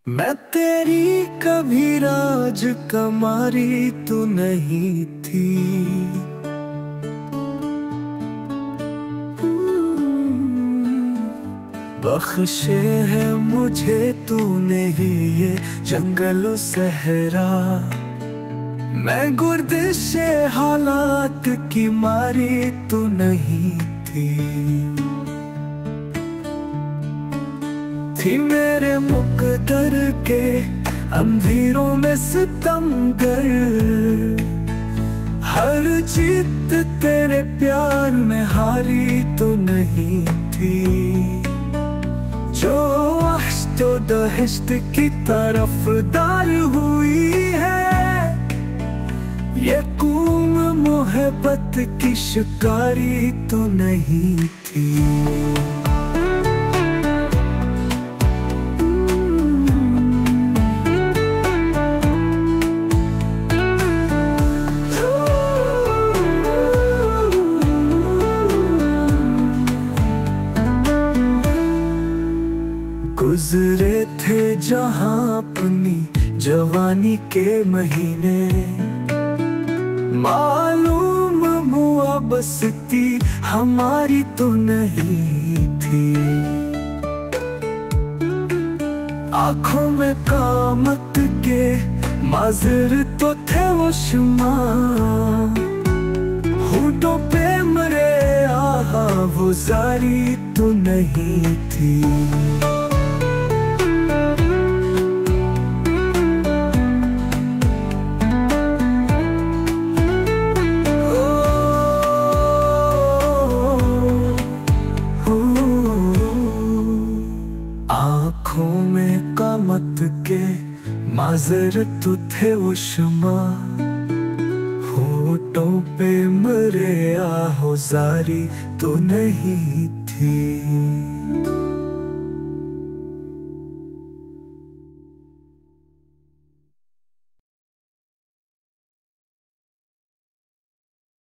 मैं तेरी कभी राजकुमारी तू नहीं थी। बख्शे है मुझे तूने ही ये जंगल सहरा। मैं गर्दिशे हालात की मारी तू नहीं थी मेरे मुकद्दर के अंधेरों में सितमगर। हर जीत तेरे प्यार में हारी तो नहीं थी। जो अश्क दहश्त की तरफदार हुई है, ये कूम मोहब्बत की शिकारी तो नहीं थी। गुजरे थे जहां अपनी जवानी के महीने, मालूम हुआ बसती हमारी तो नहीं थी। आंखों में कामत के माजिर तो थे वो शुमा। होठों पे मरे आहा वो जारी तो नहीं थी। आँखों में कामत के माजर तो थे वो शमा। होठों पे मरे आहो जारी तो नहीं थी।